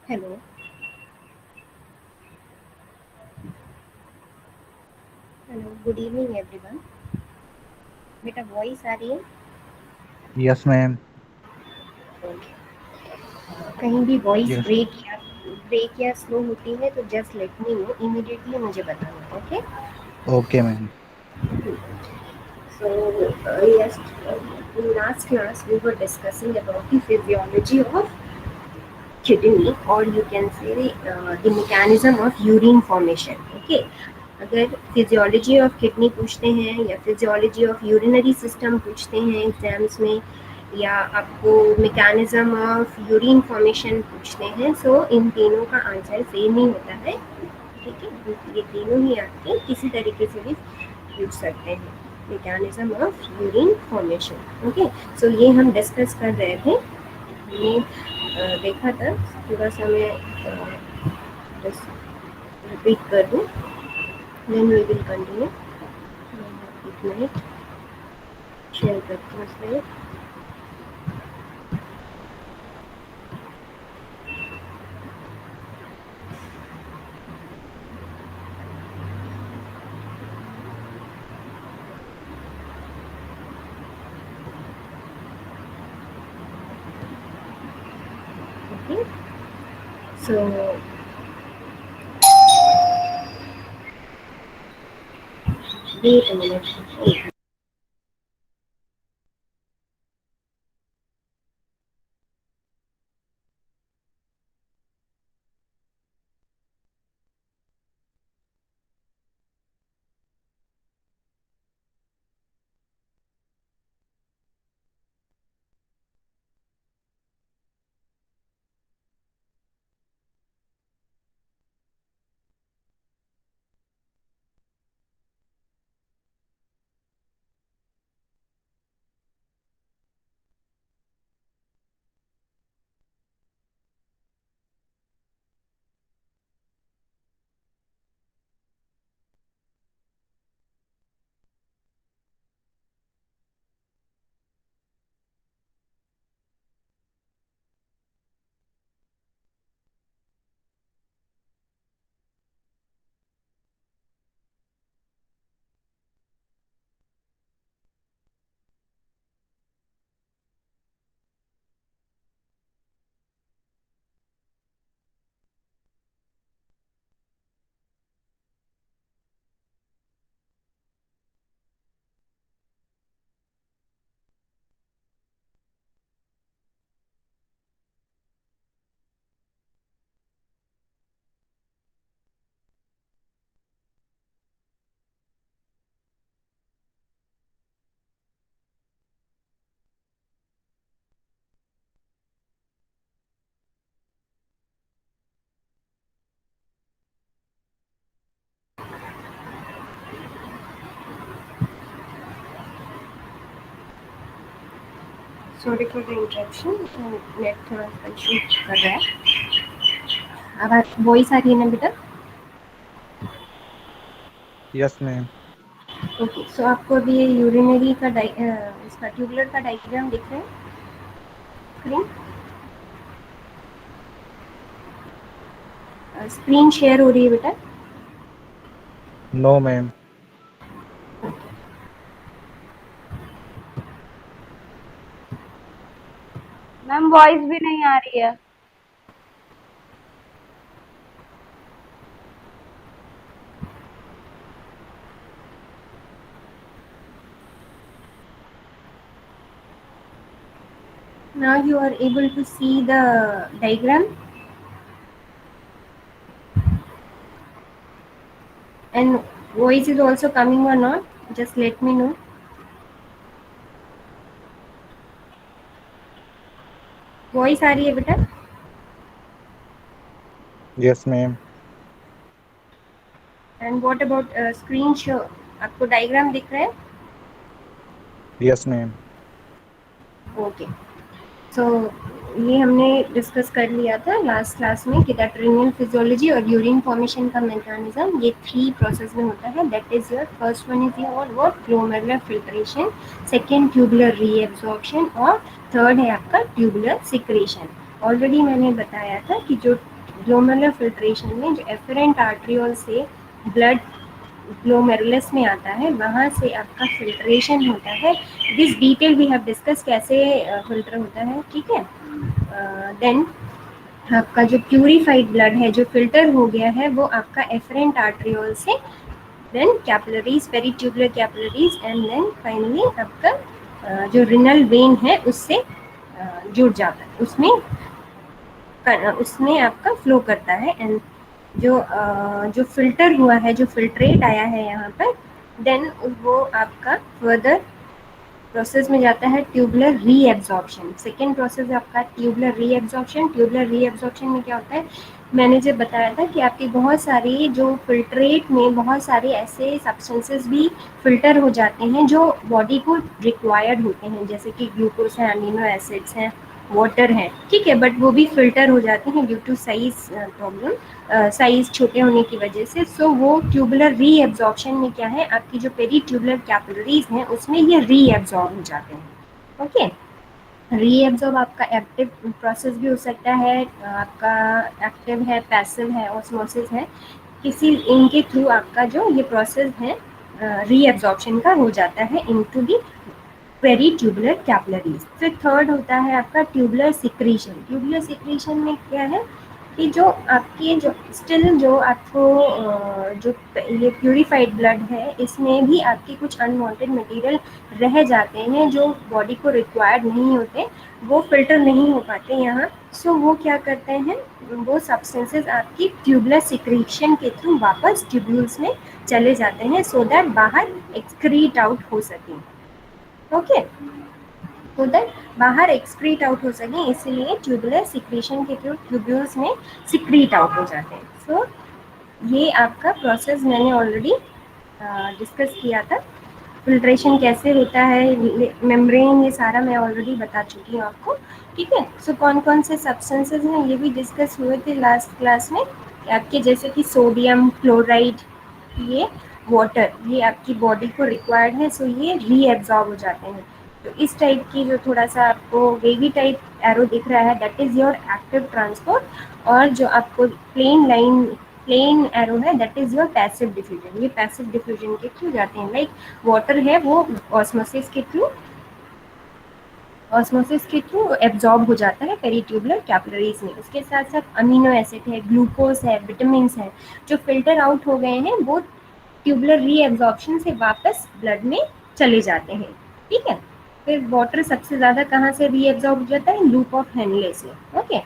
Hello. Hello, good evening everyone. बेटा voice आ रही है? Yes ma'am. कहीं भी वॉइस यस। ब्रेक या स्लो होती है तो just let me know, immediately मुझे बताना, okay? Okay ma'am. So, yes, in last class we were discussing about the physiology of kidney, or you can say the mechanism of urine formation, okay? अगर physiology of kidney पूछते हैं या physiology of urinary system पूछते हैं exams में, या आपको mechanism of urine formation पूछते हैं, सो इन तीनों का आंसर सेम ही होता है। ठीक है, ये तीनों ही आपके किसी तरीके से भी पूछ सकते हैं। Mechanism of urine formation, okay. So ये हम डिस्कस कर रहे थे। ये देखा था, थोड़ा सा मैं रिपीट कर दूँ, देन वी विल कंटिन्यू। एक मिनट, शेयर करती हूँ इसमें। Okay, so wait a minute. Sorry for the interruption, net थोड़ा सा इशू कर रहा है। अब वॉइस आ रही है ना बेटा? Yes ma'am. ओके, सो आपको अभी ये यूरिनरी का इसका ट्यूबुलर का डायग्राम दिख रहा है स्क्रीन? स्क्रीन शेयर हो रही है बेटा? No ma'am. मैम वॉइस भी नहीं आ रही है। Now you are able to see the diagram, and voice is also coming or not, just let me know. Voice आ रही है बेटा? Yes ma'am. And what about screen show? आपको diagram दिख रहा है? Yes ma'am. ओके, सो ये हमने डिस्कस कर लिया था लास्ट क्लास में कि दैट रीनल फिजियोलॉजी और यूरिन फॉर्मेशन का मैकेनिज्म ये 3 प्रोसेस में होता है। That is your first one is your what, glomerular filtration, second tubular reabsorption, और थर्ड है आपका ट्यूबुलर सिक्रेशन। ऑलरेडी मैंने बताया था कि जो ग्लोमेरुलर फिल्ट्रेशन में जो एफरेंट आर्ट्रियोल से ब्लड ग्लोमेरुलस में आता है, वहाँ से आपका फिल्ट्रेशन होता है. This detail we have discuss कैसे फिल्टर होता है, ठीक है. देन आपका जो प्यूरिफाइड ब्लड है, जो फिल्टर हो गया है, वो आपका एफरेंट आर्ट्रियोल से then capillaries, peritubular capillaries and then finally आपका जो रिनल वेन है उससे जुड़ जाता है, उसमें आपका फ्लो करता है. एंड जो फिल्टर हुआ है, जो फिल्ट्रेट आया है यहाँ पर, देन वो आपका फर्दर प्रोसेस में जाता है ट्यूबुलर रीएब्जॉर्प्शन. सेकेंड प्रोसेस आपका ट्यूबुलर रीएब्जॉर्प्शन. ट्यूबुलर रीएब्जॉर्प्शन में क्या होता है, मैंने जब बताया था कि आपकी बहुत सारी जो फिल्ट्रेट में बहुत सारे ऐसे सब्सटेंसेस भी फिल्टर हो जाते हैं जो बॉडी को रिक्वायर्ड होते हैं, जैसे कि ग्लूकोज है, अमीनो एसिड्स हैं, वाटर है, ठीक है, बट वो भी फिल्टर हो जाते हैं due to size problem, size छोटे होने की वजह से. सो वो ट्यूबुलर रीएब्जॉर्प्शन में क्या है, आपकी जो पेरीट्यूबुलर कैपिलरीज हैं उसमें ये रीएब्जॉर्ब हो जाते हैं. ओके, रीएब्जॉर्ब आपका एक्टिव प्रोसेस भी हो सकता है, आपका एक्टिव है, पैसिव है, ऑस्मोसिस है, किसी इनके थ्रू आपका जो ये प्रोसेस है रीएब्जॉर्प्शन का हो जाता है इनटू दी पेरीट्यूबुलर कैपिलरीज. फिर थर्ड होता है आपका ट्यूबुलर सिक्रीशन. ट्यूबुलर सिक्रीशन में क्या है कि जो आपके जो स्टिल जो आपको जो ये प्यूरिफाइड ब्लड है, इसमें भी आपके कुछ अनवांटेड मटेरियल रह जाते हैं जो बॉडी को रिक्वायर्ड नहीं होते, वो फिल्टर नहीं हो पाते यहाँ. सो वो क्या करते हैं, वो सब्सटेंसेस आपकी ट्यूबुलर सिक्रीशन के थ्रू वापस ट्यूब्यूल्स में चले जाते हैं सो दैट बाहर एक्सक्रीट आउट हो सकें. ओके, तो दैट बाहर एक्सक्रीट आउट हो सके, इसलिए ट्यूबुलर सिक्रीशन के थ्रू ट्यूब्यूल्स में सिक्रीट आउट हो जाते हैं. सो ये आपका प्रोसेस मैंने ऑलरेडी डिस्कस किया था. फिल्ट्रेशन कैसे होता है, मेम्ब्रेन, ये सारा मैं ऑलरेडी बता चुकी हूँ आपको, ठीक है. सो कौन कौन से सब्सटेंसेज हैं ये भी डिस्कस हुए थे लास्ट क्लास में आपके, जैसे कि सोडियम क्लोराइड, ये वाटर, ये आपकी बॉडी को रिक्वायर्ड है, सो ये रीएब्जॉर्ब हो जाते हैं. तो इस टाइप की जो थोड़ा सा आपको वेवी टाइप एरो दिख रहा है, that is your active transport, और जो आपको प्लेन एरो है, that is your passive diffusion. ये पैसिव डिफ्यूजन के थ्रू जाते हैं. लाइक वाटर है, वो ऑस्मोसिस के थ्रू एब्जॉर्ब हो जाता है पेरीट्यूबुलर कैपिलरीज में. उसके साथ साथ अमीनो एसिड है, ग्लूकोज है, विटामिन है, जो फिल्टर आउट हो गए हैं वो ट्यूबुलर रीएब्जॉर्प्शन से वापस ब्लड में चले जाते हैं, ठीक है. फिर वाटर सबसे ज़्यादा कहाँ से रीएब्जॉर्ब हो जाता है, लूप ऑफ हेनले से. ओके,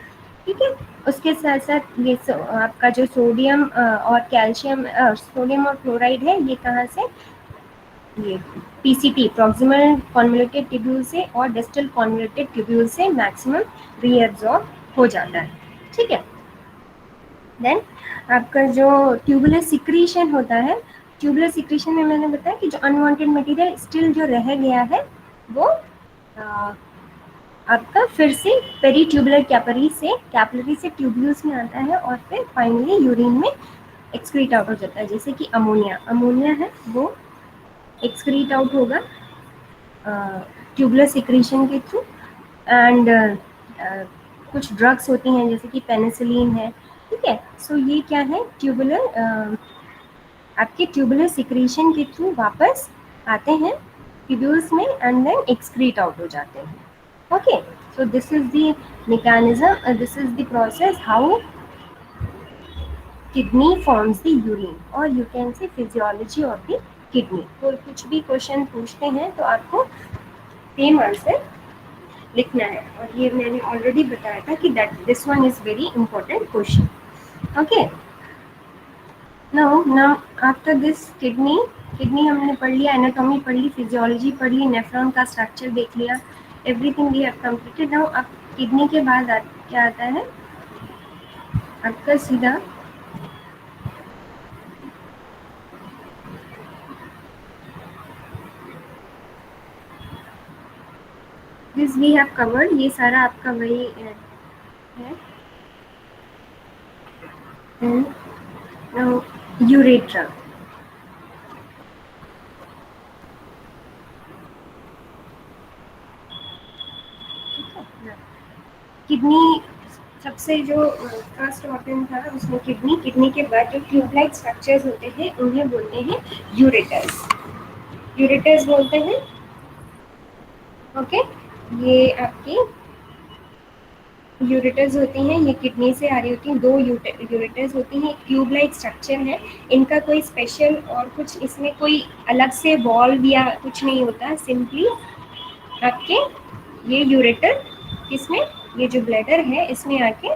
ठीक है. उसके साथ साथ ये आपका जो सोडियम और कैल्शियम, सोडियम और क्लोराइड है, ये कहाँ से, ये पीसीटी, प्रॉक्सिमल कॉन्वोल्यूटेड ट्यूब्यूल से और डिस्टल कॉन्वोल्यूटेड ट्यूब्यूल से मैक्सिमम रीएब्जॉर्ब हो जाता है, ठीक है. देन आपका जो ट्यूबुलर सिक्रीशन होता है, ट्यूबुलर सिक्रीशन में मैंने बताया कि जो अनवांटेड मटेरियल स्टिल जो रह गया है वो आपका फिर से पेरीट्यूबुलर कैपिलरी से ट्यूब्यूल्स में आता है और फिर फाइनली यूरिन में एक्सक्रीट आउट हो जाता है. जैसे कि अमोनिया है, वो एक्सक्रीट आउट होगा ट्यूबुलर सिक्रीशन के थ्रू. एंड कुछ ड्रग्स होती हैं जैसे कि पेनिसिलिन है, ठीक है. सो ये क्या है, आपके ट्यूबुलर सिक्रीशन के थ्रू वापस आते हैं ट्यूब्यूल्स में एंड देन एक्सक्रीट आउट हो जाते हैं. Okay, so this is the mechanism, this is the process how kidney forms the urine, or you can say physiology of the kidney. तो कुछ भी क्वेश्चन पूछते हैं तो आपको सेम आंसर लिखना है, और ये मैंने ऑलरेडी बताया था कि that this one is very important question. Okay, now after this kidney हमने पढ़ लिया, एनाटॉमी पढ़ ली, फिजियोलॉजी पढ़ ली, नेफ्रॉन का स्ट्रक्चर देख लिया, everything we have completed. Now अब किडनी के बाद क्या आता है आपका सीधा दिस वी हैव कवर्ड, ये सारा आपका वही है. नाउ यूरेट्रा, किडनी सबसे जो फर्स्ट ऑर्गन था उसमें किडनी के बाद जो ट्यूबलाइक स्ट्रक्चर्स होते हैं उन्हें बोलते हैं यूरेटर्स बोलते हैं। ओके, ये आपकी यूरेटर्स होती हैं, ये किडनी से आ रही होती हैं। 2 यूरेटर्स होती हैं, एक ट्यूब लाइक स्ट्रक्चर है। इनका कोई स्पेशल और कुछ इसमें कोई अलग से वॉल्व या कुछ नहीं होता, सिंपली आपके ये यूरेटर इसमें ये जो ब्लैडर है इसमें आके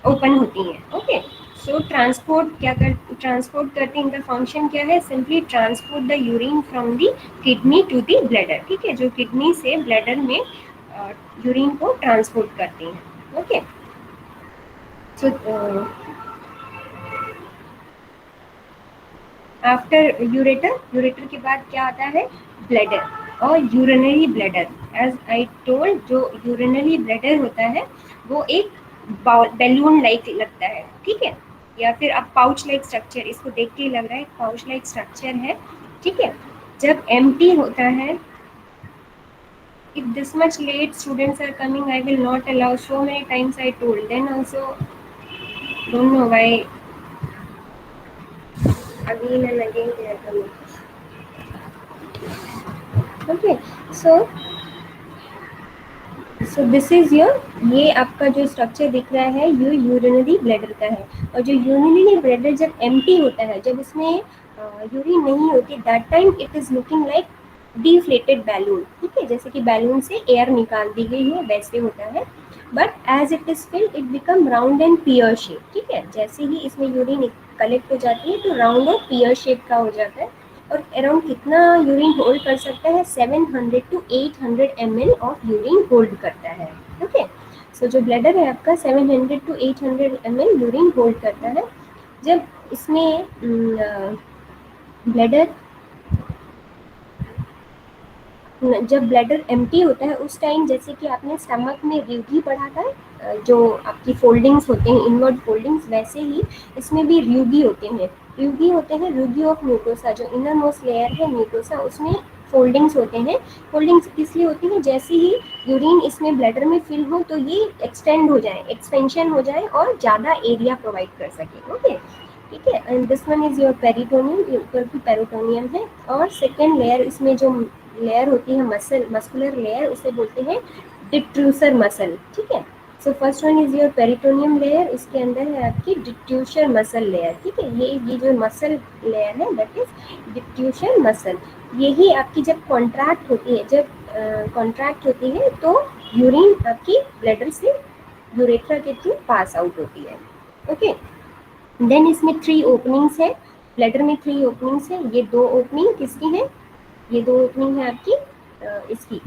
ओपन होती हैं। ओके, सो ट्रांसपोर्ट करती हैं। इनका फंक्शन क्या है? Simply transport the urine from the kidney to the bladder. ठीक है, जो किडनी से ब्लैडर में यूरिन को ट्रांसपोर्ट करती हैं। ओके, सो आफ्टर यूरेटर के बाद क्या आता है? ब्लैडर और urinary bladder. As I told, जो यूरिनरी ब्लैडर होता है वो एक बैलून लाइक लगता है। ठीक है, या फिर अब पाउच लाइक स्ट्रक्चर, इसको देख के ही लग रहा है पाउच लाइक स्ट्रक्चर है। ठीक है, जब एम्प्टी होता है, if this much late students are coming, I will not allow. So many times I told, then also don't know why again and again they are coming. Okay, so this is your, ये आपका जो structure दिख रहा है ये urinary bladder का है। और जो यूरिनरी ब्लैडर जब एम्प्टी होता है, जब इसमें यूरिन नहीं होती, that time it is looking like deflated balloon. ठीक है, जैसे कि बैलून से एयर निकाल दी गई है वैसे होता है। But as it is filled it become round and pear shape. ठीक है, जैसे ही इसमें यूरिन कलेक्ट हो जाती है तो राउंड और पियर शेप का हो जाता है। और अराउंड कितना यूरिन होल्ड कर सकता है? 700 to 800 ml of urine hold करता है। ओके, सो जो ब्लैडर है आपका 700 to 800 ml यूरिन होल्ड करता है। जब इसमें जब ब्लैडर एम्प्टी होता है उस टाइम, जैसे कि आपने स्टमक में रिव्यू पढ़ा था, जो आपकी फोल्डिंग्स होते हैं इनवर्ड फोल्डिंग्स, वैसे ही इसमें भी रिव्यू होते हैं। रिव्यू ऑफ म्यूकोसा, जो इनर मोस्ट लेयर है म्यूकोसा, उसमें फोल्डिंग्स होते हैं। फोल्डिंग्स इसलिए होती हैं जैसे ही यूरिन इसमें ब्लैडर में फिल हो तो ये एक्सटेंड हो जाए, एक्सपेंशन हो जाए और ज़्यादा एरिया प्रोवाइड कर सके। ओके, ठीक है, and this one is your peritoneum, ऊपर की पेरिटोनियम है। और सेकेंड लेयर, इसमें जो लेयर होती है मस्कुलर लेयर, उसे बोलते हैं डिट्रूसर मसल। ठीक है, so first one is your peritoneum layer, इसके अंदर है आपकी डिट्यूशर मसल लेयर। ठीक है, ये जो मसल लेयर है दैट इज डिट्यूशर मसल। यही आपकी जब कॉन्ट्रैक्ट होती है तो यूरिन आपकी ब्लैडर से यूरेथ्रा के थ्रू पास आउट होती है। ओके, देन इसमें 3 ओपनिंग्स है, ब्लैडर में 3 ओपनिंग्स है। ये 2 ओपनिंग किसकी है? ये 2 ओपनिंग है आपकी इसकी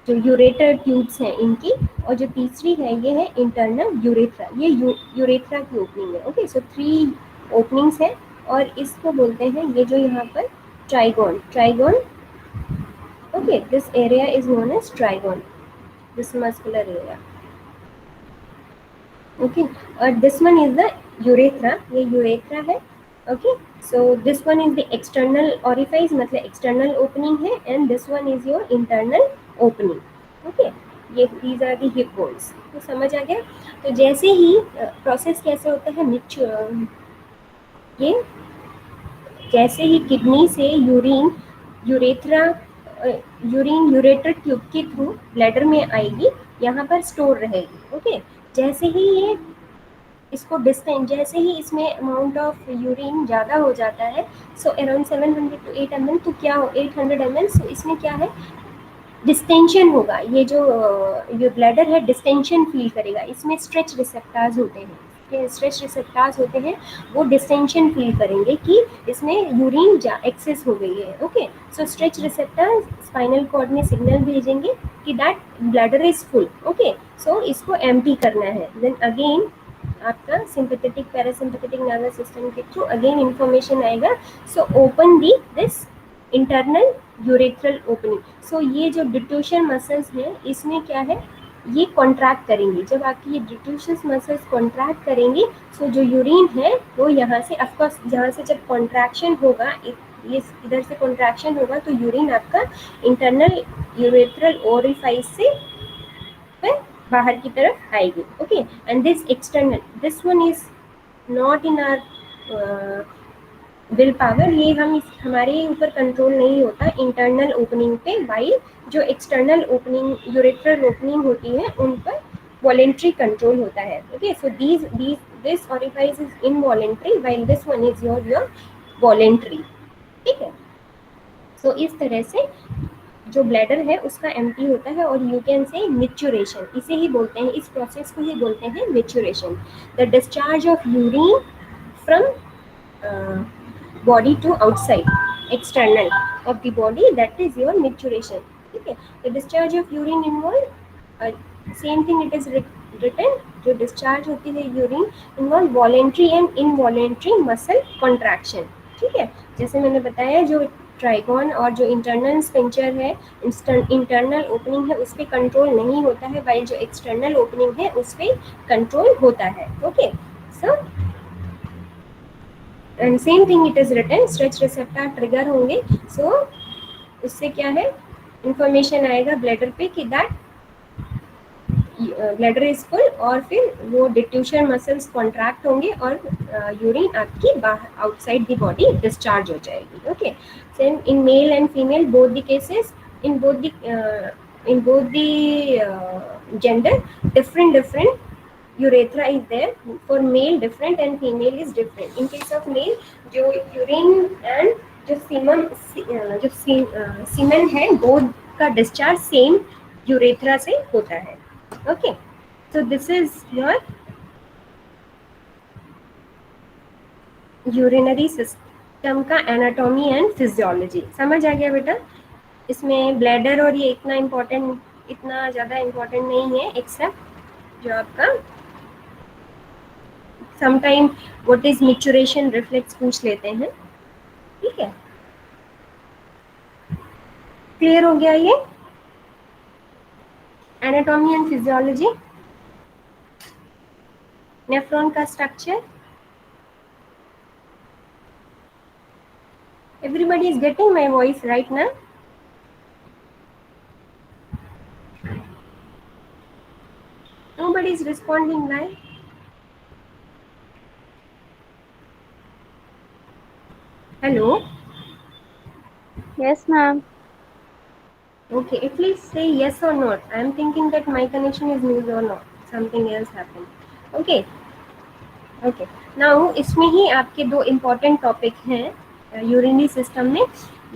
जो यूरेटर ट्यूब्स हैं इनकी। और जो तीसरी है ये है इंटरनल यूरेथ्रा, ये यूरेथ्रा की ओपनिंग है। ओके, सो 3 ओपनिंग्स है और इसको बोलते हैं, ये जो यहाँ पर trigone. Okay, this area is known as trigone, this muscular area. Okay, और this one is the urethra, ये यूरेथ्रा है। Okay, so this one is the external orifice, मतलब एक्सटर्नल ओपनिंग है, and this one is your internal opening. Okay, ये these are the hip bones. तो समझ आ गया? तो जैसे ही प्रोसेस कैसे होता है, ये जैसे ही किडनी से यूरेटर ट्यूब के थ्रू ब्लैडर में आएगी, यहाँ पर स्टोर रहेगी। ओके, जैसे ही ये इसको डिस्टेंस, जैसे ही इसमें अमाउंट ऑफ यूरिन ज़्यादा हो जाता है, सो अराउंड 700 to 8 ml, तो क्या हो 800 ml, सो इसमें क्या है? डिस्टेंशन होगा। ये जो ब्लैडर है डिस्टेंशन फील करेगा, इसमें स्ट्रेच रिसेप्टर्स होते हैं, वो डिस्टेंशन फील करेंगे कि इसमें यूरिन एक्सेस हो गई है। Okay, so stretch receptor spinal cord में सिग्नल भेजेंगे कि that bladder is full. Okay, so इसको एम्प्टी करना है। देन अगेन आपका सिंपैथेटिक पैरासिम्पैथेटिक नर्वस सिस्टम के थ्रू अगेन इंफॉर्मेशन आएगा, so open this internal urethral opening. So ये जो डिट्यूशन मसल्स हैं इसमें क्या है, ये कॉन्ट्रैक्ट करेंगी। जब आपकी ये डिट्यूशन मसल्स कॉन्ट्रैक्ट करेंगी, सो जो यूरिन है वो यहाँ से, ऑफकोर्स यहाँ से जब कॉन्ट्रैक्शन होगा, ये इधर से कॉन्ट्रैक्शन होगा तो यूरिन आपका इंटरनल यूरेथ्रल ओरिफाइस से बाहर की तरफ आएगी. Okay, and this external, this one is not in our will power. ये हमारे ऊपर कंट्रोल नहीं होता इंटरनल ओपनिंग पे, वाइल जो एक्सटर्नल ओपनिंग यूरेथ्रल ओपनिंग होती है उन पर वॉलेंट्री कंट्रोल होता है. Okay, so this orifice is involuntary while this one is your voluntary. ठीक है, सो इस तरह से जो ब्लैडर है उसका एम्प्टी होता है, और यू कैन से मिच्योरेशन, इसे ही बोलते हैं, इस प्रोसेस को ही बोलते हैं micturition. The discharge of urine from body to outside, external of the body, that is your maturation. Okay, the discharge of urine involve same thing it is written, जो discharge होती है urine involve voluntary and involuntary muscle contraction. ठीक है, जैसे मैंने बताया जो trigon और जो इंटरनल स्पिंचर है, इंटरनल ओपनिंग है, उस पर कंट्रोल नहीं होता है, वाइल जो एक्सटर्नल ओपनिंग है उस पर कंट्रोल होता है. Okay, so and same thing it is written, stretch receptor trigger होंगे. सो उससे क्या है, इंफॉर्मेशन आएगा ब्लैडर पे कि दैट ब्लैडर इज फुल, और फिर वो डिट्यूशन मसल्स कॉन्ट्रैक्ट होंगे और यूरिन आपकी बाहर आउटसाइड द बॉडी डिस्चार्ज हो जाएगी. Okay, same in male and female both the cases, in both the gender different urethra is there. For male different and female is different. In case of male जो urine and जो semen है both का discharge same urethra से होता है. Okay, so this is your urinary system का anatomy and physiology. समझ आ गया बेटा? इसमें ब्लैडर और ये इतना ज़्यादा इम्पोर्टेंट नहीं है, एक्सेप्ट जो आपका समटाइम व्हाट इज मिच्योरेशन रिफ्लेक्स पूछ लेते हैं. ठीक है, क्लियर हो गया ये एनाटॉमी एंड फिजियोलॉजी, नेफ्रॉन का structure. Everybody is getting my voice right ना? Nobody is responding, right? Hello. Yes, ma'am. Okay, at least say yes or not. I am thinking that my connection is loose or not. Something else happened. Okay. Okay. Now इसमें ही आपके दो important topic हैं urinary system में.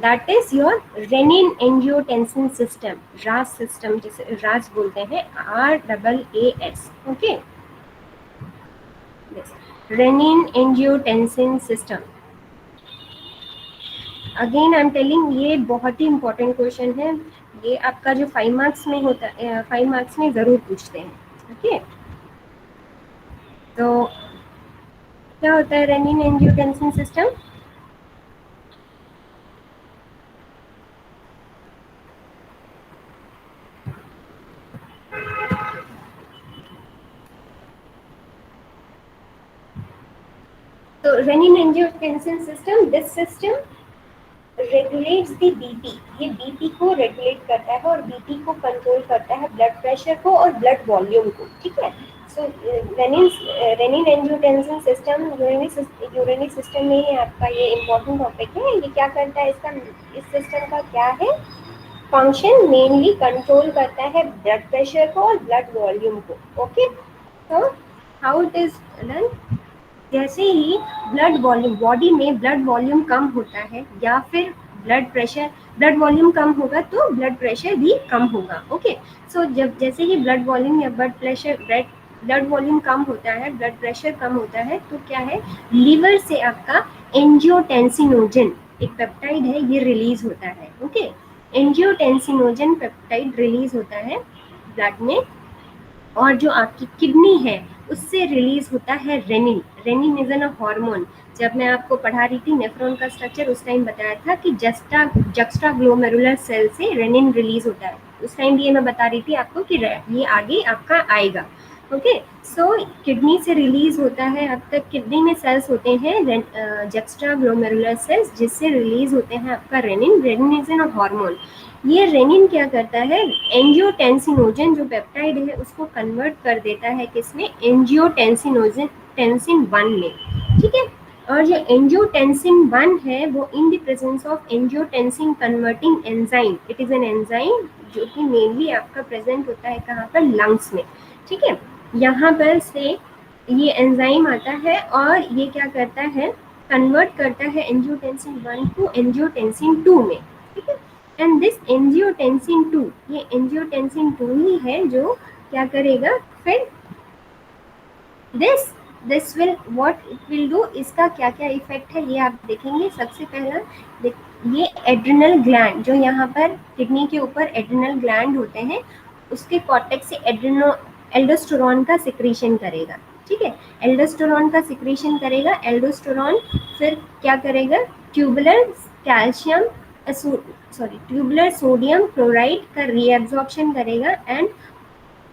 That is your renin angiotensin system, RAS system, जिसे RAS बोलते हैं, RAAS. Okay. Yes. Renin angiotensin system. Again I am telling, ये बहुत ही इंपॉर्टेंट क्वेश्चन है. ये आपका जो 5 मार्क्स में होता है, 5 मार्क्स में ज़रूर पूछते हैं. ओके, तो क्या होता है रेनिन एंजियोटेंसिन सिस्टम? तो rennin angiotensin system, this system regulates the BP. ये बीपी को रेगुलेट करता है और बीपी को कंट्रोल करता है, ब्लड प्रेशर को और ब्लड वॉल्यूम को. ठीक है, so renin angiotensin system urinary system में ही आपका ये इम्पोर्टेंट टॉपिक है. ये क्या करता है, इस सिस्टम का क्या है फंक्शन? मेनली कंट्रोल करता है ब्लड प्रेशर को और ब्लड वॉल्यूम को. ओके, तो हाउ इट इज डन? जैसे ही ब्लड वॉल्यूम, बॉडी में ब्लड वॉल्यूम कम होता है या फिर ब्लड वॉल्यूम कम होगा तो ब्लड प्रेशर भी कम होगा. ओके, सो जब जैसे ही ब्लड वॉल्यूम या ब्लड वॉल्यूम कम होता है, ब्लड प्रेशर कम होता है, तो क्या है, लीवर से आपका एंजियोटेंसिनोजन, एक पेप्टाइड है, ये रिलीज होता है. ओके, एंजियोटेंसिनोजन पेप्टाइड रिलीज होता है ब्लड में, और जो आपकी किडनी है उससे रिलीज होता है renin. Renin is an hormone. जब मैं आपको पढ़ा रही थी नेफ्रॉन का स्ट्रक्चर, उस टाइम बताया था कि जस्टा ग्लोमेरुलर सेल से रेनिन रिलीज होता है. उस टाइम ये मैं बता रही थी आपको कि ये आगे आपका आएगा. ओके, सो किडनी से रिलीज होता है, अब तक किडनी में सेल्स होते हैं जक्स्ट्रा ग्लोमेरुलर सेल्स, जिससे रिलीज होते हैं आपका renin. Renin is an hormone. ये रेनिन क्या करता है, एंजियोटेंसिनोजन जो पेप्टाइड है उसको कन्वर्ट कर देता है किसमें, एंजियोटेंसिनोजन टेंसिन 1 में, ठीक है। और जो एंजियोटेंसिन 1 है वो in the presence of angiotensin converting enzyme, it is an enzyme जो कि मेनली आपका प्रेजेंट होता है कहाँ पर, लंग्स में, ठीक है। यहाँ पर से ये एंजाइम आता है और ये क्या करता है, कन्वर्ट करता है एंजियोटेंसिन 1 को एंजियोटेंसिन 2 में, ठीक है। एंड दिस एंजियोटेंसिन 2, ये एंजियोटेंसिन 2 ही है जो क्या करेगा फिर, this this will what it will do, इसका क्या क्या इफेक्ट है ये आप देखेंगे। सबसे पहला ये एड्रिनल ग्लैंड, जो यहाँ पर किडनी के ऊपर एड्रिनल ग्लैंड होते हैं, उसके कॉर्टेक्स से एल्डोस्टेरॉन का सिक्रीशन करेगा, ठीक है। एल्डोस्टेरॉन का सिक्रीशन करेगा, एल्डोस्टेरॉन फिर क्या करेगा, tubular calcium tubular sodium chloride का रीएब्जॉर्प्शन करेगा एंड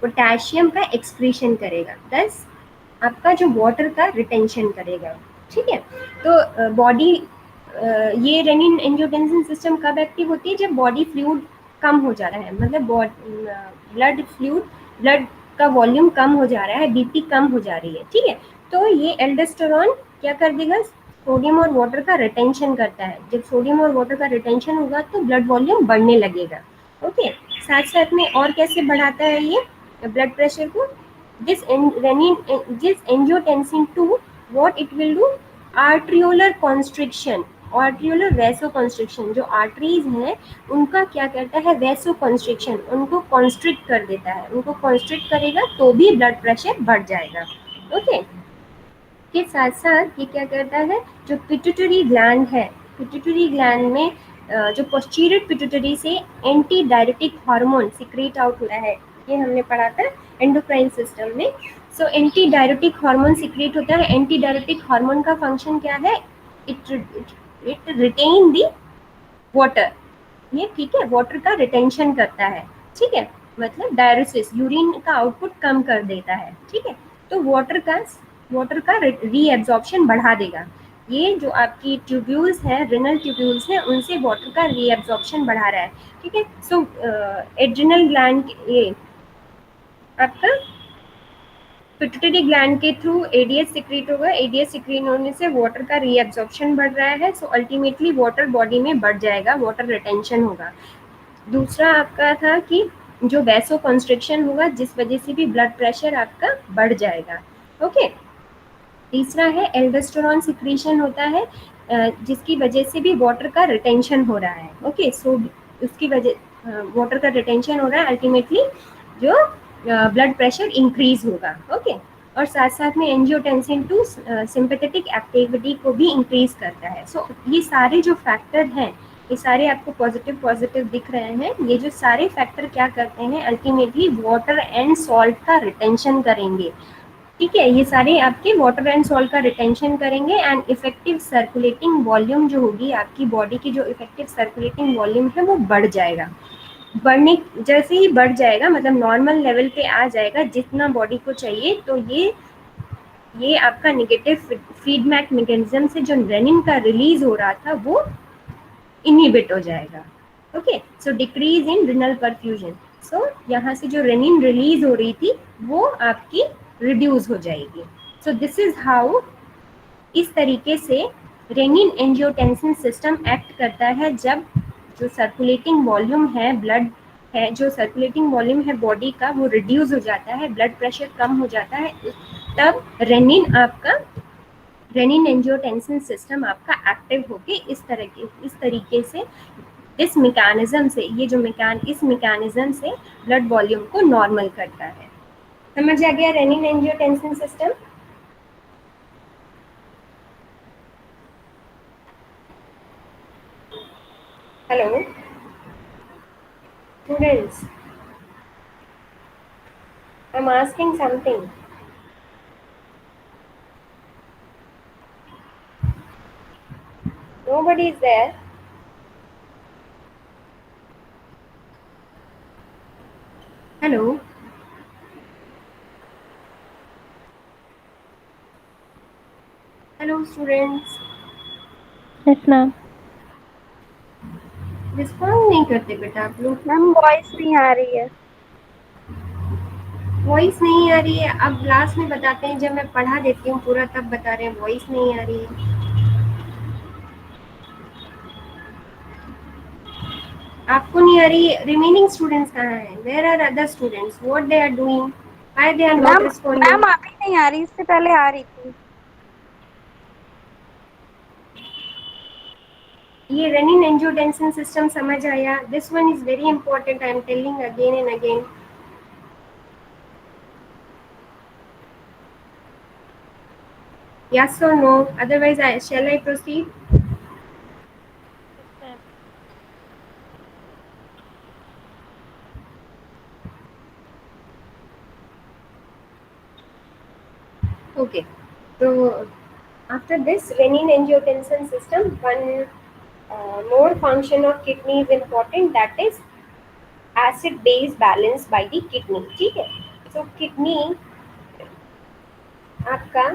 पोटेशियम का एक्सक्रीशन करेगा, दस आपका जो वाटर का रिटेंशन करेगा, ठीक है। तो बॉडी ये रेनिन एंजियोटेंसिन सिस्टम कब एक्टिव होती है, जब बॉडी फ्लूइड कम हो जा रहा है, मतलब ब्लड का वॉल्यूम कम हो जा रहा है, बीपी कम हो जा रही है, ठीक है। तो ये एल्डोस्टेरॉन क्या कर देगा, सोडियम और वाटर का रिटेंशन करता है। जब सोडियम और वाटर का रिटेंशन होगा तो ब्लड वॉल्यूम बढ़ने लगेगा, ओके। साथ साथ में और कैसे बढ़ाता है ये ब्लड प्रेशर को, this renin this angiotensin 2 what it will do, arteriolar constriction, arteriolar vasoconstriction, जो आर्टरीज हैं उनका क्या करता है, वैसोकॉन्स्ट्रिक्शन, उनको कॉन्स्ट्रिक्ट कर देता है, उनको कॉन्स्ट्रिक्ट करेगा तो भी ब्लड प्रेशर बढ़ जाएगा, ओके। के साथ साथ ये क्या करता है, जो पिट्यूटरी ग्लैंड है, पिट्यूटरी ग्लैंड में जो पोस्टीरियर पिट्यूटरी से anti diuretic hormone secrete out होता है, ये हमने पढ़ा था एंडोक्राइन सिस्टम में। So anti diuretic hormone secrete होता है। एंटी डायरेटिक हार्मोन का फंक्शन क्या है, इट रिटेन दी वाटर, ये ठीक है, वाटर का रिटेंशन करता है, ठीक है, मतलब डायरेसिस, यूरिन का आउटपुट कम कर देता है, ठीक है। तो वाटर का रीएब्जॉर्प्शन बढ़ा देगा। ये जो आपकी ट्यूब्यूल्स है, रिनल ट्यूब्यूल्स है, उनसे वाटर का रीएब्जॉर्प्शन बढ़ा रहा है, ठीक है। सो एड्रिनल ग्लैंड, ये आपका पिट्यूटरी ग्लैंड के थ्रू एडीएच सिक्रीट होगा, एडीएच सिक्रीट होने से वाटर का रीएब्जॉर्प्शन बढ़ रहा है, सो अल्टीमेटली वाटर बॉडी में बढ़ जाएगा, वाटर रिटेंशन होगा। दूसरा आपका था कि जो वैसो कंस्ट्रिक्शन होगा, जिस वजह से भी ब्लड प्रेशर आपका बढ़ जाएगा, ओके। तीसरा है एल्डोस्टेरॉन सिक्रीशन होता है, जिसकी वजह से भी वाटर का रिटेंशन हो रहा है, ओके। सो उसकी वजह वाटर का रिटेंशन हो रहा है, अल्टीमेटली जो ब्लड प्रेशर इंक्रीज होगा, ओके। और साथ साथ में एंजियोटेंसिन 2 सिंपैथेटिक एक्टिविटी को भी इंक्रीज करता है। सो ये सारे जो फैक्टर हैं, ये सारे आपको पॉजिटिव दिख रहे हैं, ये जो सारे फैक्टर क्या करते हैं, अल्टीमेटली वाटर एंड सॉल्ट का रिटेंशन करेंगे, ठीक है। ये सारे आपके वाटर एंड सॉल्ट का रिटेंशन करेंगे एंड इफेक्टिव सर्कुलेटिंग वॉल्यूम जो होगी आपकी बॉडी की, जो इफेक्टिव सर्कुलेटिंग वॉल्यूम है वो बढ़ जाएगा। बढ़ने जैसे ही बढ़ जाएगा, मतलब नॉर्मल लेवल पे आ जाएगा जितना बॉडी को चाहिए, तो ये आपका नेगेटिव फीडबैक मैकेनिज्म से जो रेनिन का रिलीज हो रहा था वो इनहिबिट हो जाएगा, okay. So decrease in renal perfusion, so यहाँ से जो रेनिन रिलीज हो रही थी वो आपकी रिड्यूस हो जाएगी। सो दिस इज हाउ, इस तरीके से रेनिन एंजियोटेंसिन सिस्टम एक्ट करता है। जब जो सर्कुलेटिंग वॉल्यूम है, ब्लड है, जो सर्कुलेटिंग वॉल्यूम है बॉडी का, वो रिड्यूस हो जाता है, ब्लड प्रेशर कम हो जाता है, तब रेनिन एंजियोटेंसिन सिस्टम आपका एक्टिव होके इस तरीके से इस मैकेनिज्म से, ये जो इस मैकेनिज्म से ब्लड वॉल्यूम को नॉर्मल करता है। समझ आ गया rennin angiotensin system? Hello students, I'm asking something. Nobody is there. Hello. Students? Yes ma'am. Respond नहीं करते बेटा आप लोग। मैम वॉइस नहीं आ रही है। वॉइस नहीं आ रही है? अब लास्ट में बताते हैं, जब मैं पढ़ा देती हूँ पूरा तब बता रहे हैं वॉइस नहीं आ रही है। आपको नहीं आ रही? रिमेनिंग स्टूडेंट्स कहाँ हैं? Where are other students? What they are doing? Why they are not ma'am responding? Ma'am अभी नहीं आ रही, इससे पहले आ रही थी। ये रेनिन एंजियोटेंसिन सिस्टम समझ आया? This one is very important, I am telling again and again. Yes or no? Otherwise, shall I proceed? Okay. So after this renin-angiotensin system, one more function of kidney is important. That is acid-base balance by the kidney. ठीक है? So kidney आपका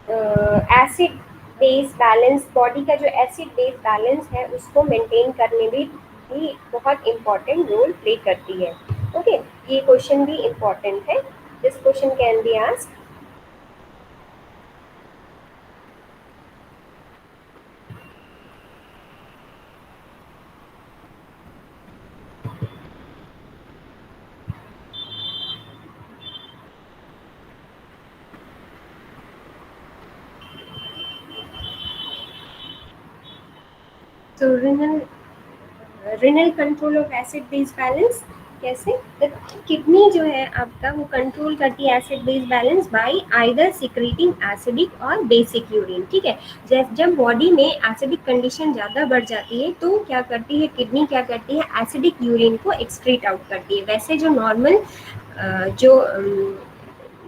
acid base balance, body का जो acid base balance है उसको maintain करने में भी बहुत इम्पोर्टेंट रोल प्ले करती है। ओके, ये क्वेश्चन भी इम्पोर्टेंट है। This question can be asked. So renal control of acid base balance कैसे? किडनी जो है आपका वो कंट्रोल करती है acid base balance bye either secreting acidic और बेसिक यूरिन। ठीक है, जब बॉडी में एसिडिक कंडीशन ज़्यादा बढ़ जाती है तो क्या करती है किडनी, क्या करती है एसिडिक यूरिन को एक्सक्रीट आउट करती है। वैसे जो नॉर्मल जो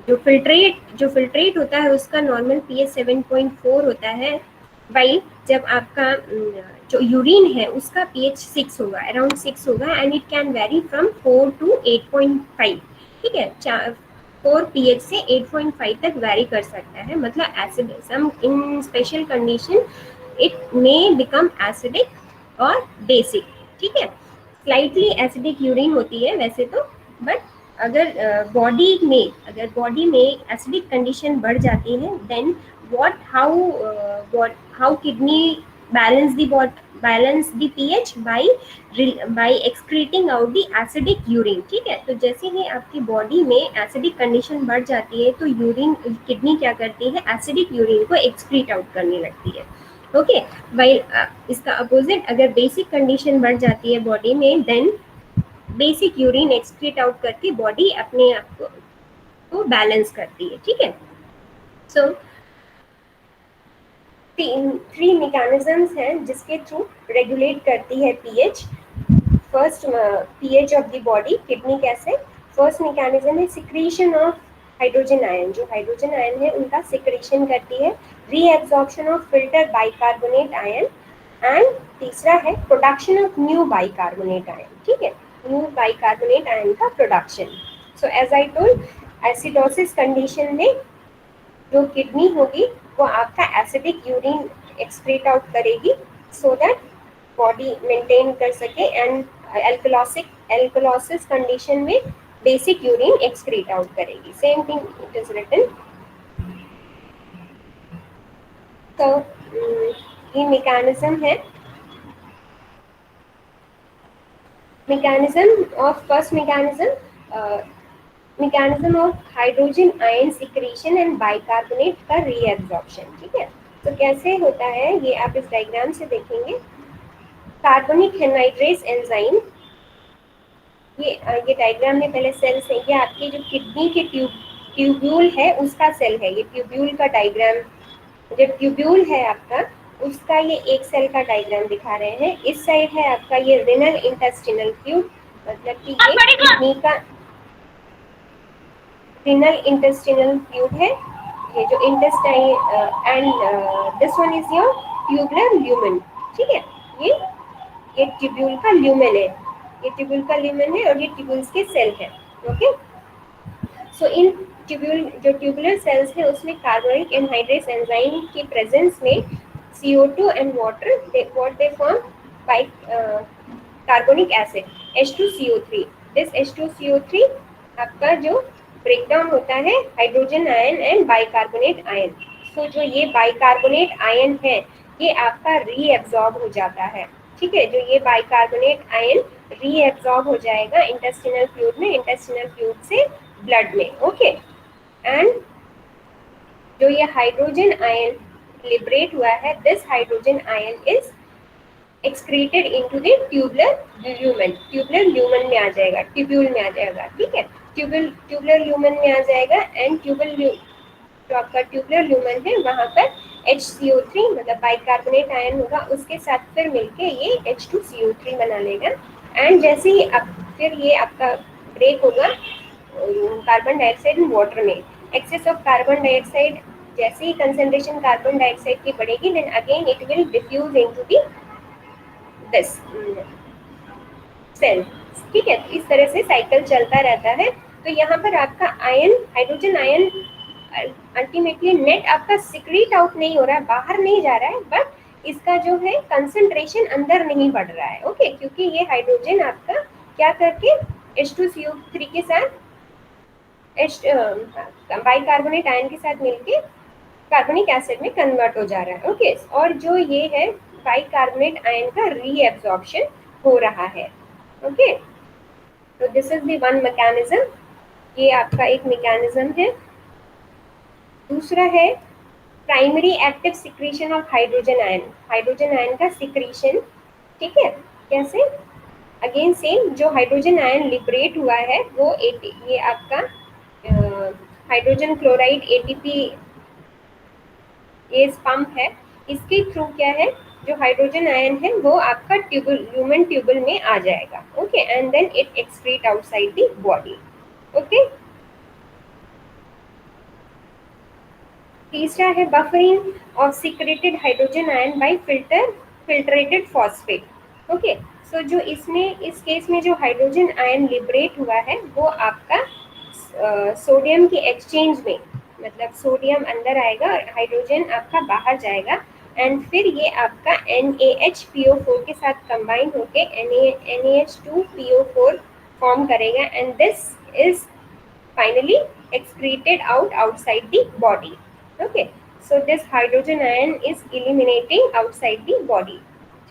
जो फिल्ट्रेट होता है उसका नॉर्मल पीएच 7.4 होता है, वाइल जब आपका जो यूरिन है उसका पीएच 6 होगा, अराउंड 6 होगा, and it can vary from 4 to 8.5। ठीक है, 4 पीएच से 8.5 तक वेरी कर सकता है, मतलब acid some in special condition it may become acidic और बेसिक। ठीक है, स्लाइटली एसिडिक यूरिन होती है वैसे तो, बट अगर बॉडी में एसिडिक कंडीशन बढ़ जाती है then how kidney balance the pH by excreting out the acidic urine। ठीक है, तो जैसे ही आपकी बॉडी में एसिडिक कंडीशन बढ़ जाती है तो यूरिन किडनी क्या करती है एसिडिक यूरिन को एक्सक्रीट आउट करने लगती है। ओके, वाइल इसका अपोजिट अगर बेसिक कंडीशन बढ़ जाती है बॉडी में then basic urine excrete out करके बॉडी अपने आप को बैलेंस करती है। ठीक है, सो थ्री मैकेनिज्म्स हैं जिसके थ्रू रेगुलेट करती है pH. First pH of the body kidney कैसे? फर्स्ट मैकेनिज्म है सिक्रीशन ऑफ हाइड्रोजन आयन, जो हाइड्रोजन आयन है उनका सिक्रीशन करती है, reabsorption of filter bicarbonate ion, and तीसरा है production of new bicarbonate ion. ठीक है, न्यू बाइकार्बोनेट आयन का production. So as I told, acidosis condition में जो किडनी होगी वो आपका एसिडिक यूरिन एक्सक्रीट आउट करेगी सो दैट बॉडी मेंटेन कर सके, एंड एल्कलोसिस कंडीशन में बेसिक यूरिन एक्सक्रीट आउट करेगी। Same thing it is written. तो ये मैकेनिज्म है। mechanism of first mechanism of hydrogen ion secretion and bicarbonate का reabsorption। ठीक है, तो कैसे होता है ये आप इस डायग्राम से देखेंगे। कार्बोनिक एनहाइड्रेस एंजाइम, ये डायग्राम में पहले सेल्स है, ये आपकी जो किडनी के ट्यूब्यूल है उसका सेल है, ये ट्यूब्यूल का डायग्राम, जो ट्यूब्यूल है आपका उसका ये एक सेल का डायग्राम दिखा रहे हैं। इस साइड है आपका ये रेनल इंटेस्टिनल ट्यूब, मतलब कि ये किडनी का रेनल इंटेस्टिनल ट्यूब है, ये जो intestine, and this one is your tubular lumen. ठीक है, ये ट्यूब्यूल का ल्यूमेन है, ये ट्यूब्यूल का ल्यूमेन है और ये ट्यूब्यूल्स के सेल है। Okay, so in tubular cells है उसमें कार्बोनिक एनहाइड्रेस एंजाइम की प्रेजेंस में CO2 and water they form by carbonic acid H2CO3. This H2CO3 आपका जो ब्रेकडाउन होता है hydrogen ion and bicarbonate ion. So जो ये बाइकार्बोनेट आयन है ये आपका रीएब्सॉर्ब हो जाता है. ठीक है, जो ये बाइकार्बोनेट आयन रीएब्सॉर्ब हो जाएगा इंटेस्टिनल फ्लूइड में, इंटेस्टिनल फ्लूइड से ब्लड में. ओके, एंड जो ये हाइड्रोजन आयन लिबरेट हुआ है, this hydrogen ion is excreted into the tubular lumen में आ जाएगा, ट्यूब्यूल में आ जाएगा. ठीक है, ट्यूबुलर ल्यूमन में आ जाएगा एंड जो आपका ट्यूबुलर ल्यूमन है वहां पर HCO3 मतलब बाइकार्बोनेट आयन होगा, उसके साथ फिर मिलके ये H2CO3 बना लेगा. एंड जैसे ही फिर ये आपका ब्रेक होगा कार्बन डाइऑक्साइड एंड वाटर में. एक्सेस ऑफ कार्बन डाइऑक्साइड, जैसे ही कंसंट्रेशन कार्बन डाइऑक्साइड की बढ़ेगी then again it will diffuse into the this cell. ठीक है, इस तरह से साइकिल चलता रहता है. तो यहाँ पर आपका ion, hydrogen ion ultimately net आपका सिक्रीट आउट नहीं हो रहा है, बाहर नहीं जा रहा है, बट इसका जो है कंसंट्रेशन अंदर नहीं बढ़ रहा है. ओके, क्योंकि ये हाइड्रोजन आपका क्या करके H2CO3 के साथ बाइकार्बोनेट आयन के साथ मिलके कार्बोनिक एसिड में कन्वर्ट हो जा रहा है. ओके, और जो ये है बाइकार्बोनेट आयन का रीएब्सॉर्प्शन हो रहा है. ओके, तो this is the one mechanism. ये आपका एक मैकेनिज्म है. दूसरा है primary active secretion of hydrogen ion. Hydrogen ion का सिक्रीशन, ठीक है, कैसे? अगेन सेम, जो हाइड्रोजन आयन लिबरेट हुआ है वो ये आपका हाइड्रोजन क्लोराइड ATP ये पंप है, इसके थ्रू क्या है जो हाइड्रोजन आयन है वो आपका ल्यूमन ट्यूबल में आ जाएगा. Okay, and then it excrete outside the body. Okay, तीसरा है buffering of secreted hydrogen ion by filtrated phosphate. Okay, so जो इसमें इस केस में जो हाइड्रोजन आयन लिबरेट हुआ है वो आपका सोडियम के एक्सचेंज में, मतलब सोडियम अंदर आएगा और हाइड्रोजन आपका बाहर जाएगा, एंड फिर ये आपका NaHPO4 के साथ कंबाइन होके NaH2PO4 फॉर्म करेगा, and this is finally excreted outside the body. Okay, so this hydrogen ion is eliminating outside the body.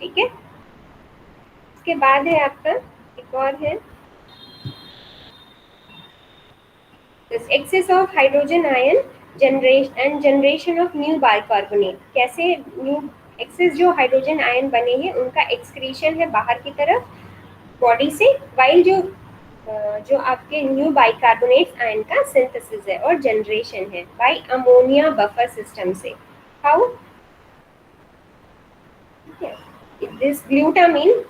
ठीक है, इसके बाद है आपका एक और है this excess of hydrogen ion generation of new bicarbonate. कैसे न्यू एक्सेस जो हाइड्रोजन आयन बने हैं उनका एक्सक्रीशन है बाहर की तरफ बॉडी से, वाइल जो आपके न्यू बाइकार्बोनेट आयन का सिंथेसिस है और जनरेशन है बाय अमोनिया बफर सिस्टम से. How? This glutamine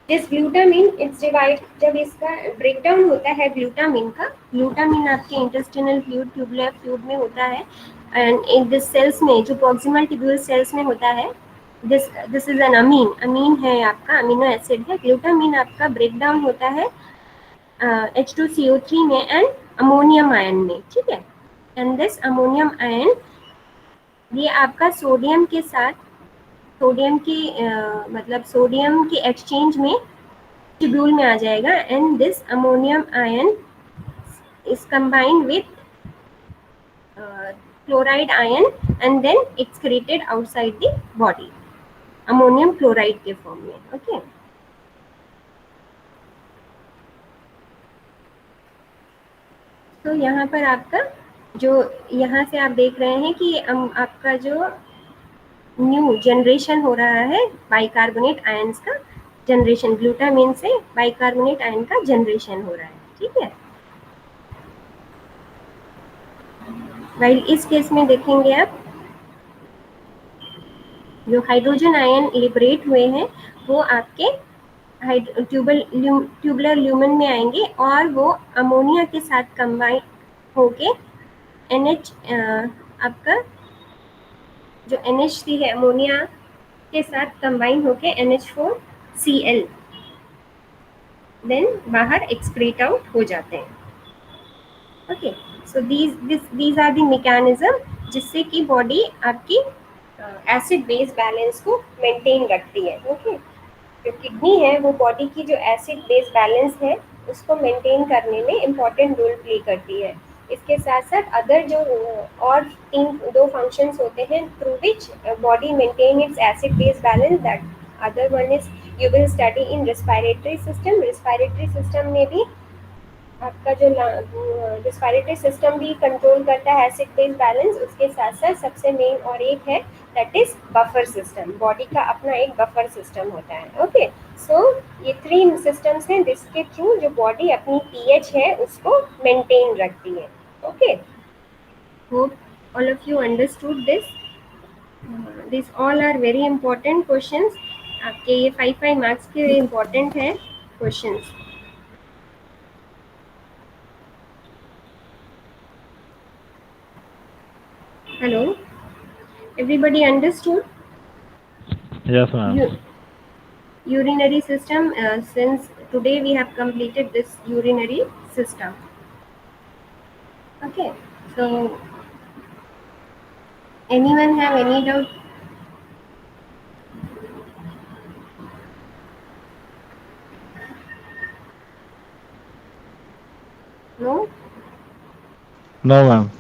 it's divide, जब इसका ब्रेकडाउन होता है ग्लूटामिन का, ग्लूटामिन आपके इंटेस्टिनल फ्लूइड ट्यूबुलर फ्लूइड में होता है एंड इन दिस सेल्स में जो प्रॉक्सिमल ट्यूबुलर सेल्स में होता है. दिस इज एन अमीन है आपका, अमीनो एसिड है. ग्लूटामिन आपका ब्रेकडाउन होता है H2CO3 में एंड अमोनियम आयन में. ठीक है, एंड दिस अमोनियम आयन ये आपका सोडियम के साथ सोडियम के एक्सचेंज में ट्यूब्यूल में आ जाएगा, and this ammonium ion is combined with chloride ion and then excreted outside the body ammonium chloride के फॉर्म में. ओके, तो यहाँ पर आपका जो यहाँ से आप देख रहे हैं कि आपका जो न्यू जनरेशन हो रहा है बाइकार्बोनेट आयंस का जनरेशन, ग्लूटामिन से बाइकार्बोनेट आयन का जनरेशन हो रहा है. ठीक है, वाइल इस केस में देखेंगे आप जो हाइड्रोजन आयन लिबरेट हुए हैं वो आपके ट्यूबुलर ल्यूमन में आएंगे और वो अमोनिया के साथ कंबाइन होके NH आपका जो NH3 है अमोनिया के साथ कंबाइन होके NH4Cl देन बाहर एक्सक्रीट आउट हो जाते हैं. Okay, so these are the mechanism जिससे कि बॉडी आपकी एसिड बेस बैलेंस को मेंटेन रखती है। ओके, जो किडनी है वो बॉडी की जो एसिड बेस बैलेंस है उसको मेंटेन करने में इम्पोर्टेंट रोल प्ले करती है। इसके साथ साथ अदर जो और तीन दो फंक्शंस होते हैं through which body maintain its acid base balance, that other one is you will study in respiratory system. Respiratory system में भी आपका जो रिस्पायरेटरी सिस्टम भी कंट्रोल करता है एसिड बेस बैलेंस। उसके साथ साथ सबसे मेन और एक है that is buffer system. Body का अपना एक बफर सिस्टम होता है। ओके, सो ये थ्री सिस्टम्स हैं जिसके थ्रू जो बॉडी अपनी पीएच है उसको मेंटेन रखती है। Okay, hope all of you understood this all are very important questions. आपके ये 5 मार्क्स के इम्पोर्टेंट है questions. Hello, everybody understood? Yes, ma'am. Urinary system, since today we have completed this urinary system. Okay, so anyone have any doubt? No? No, ma'am.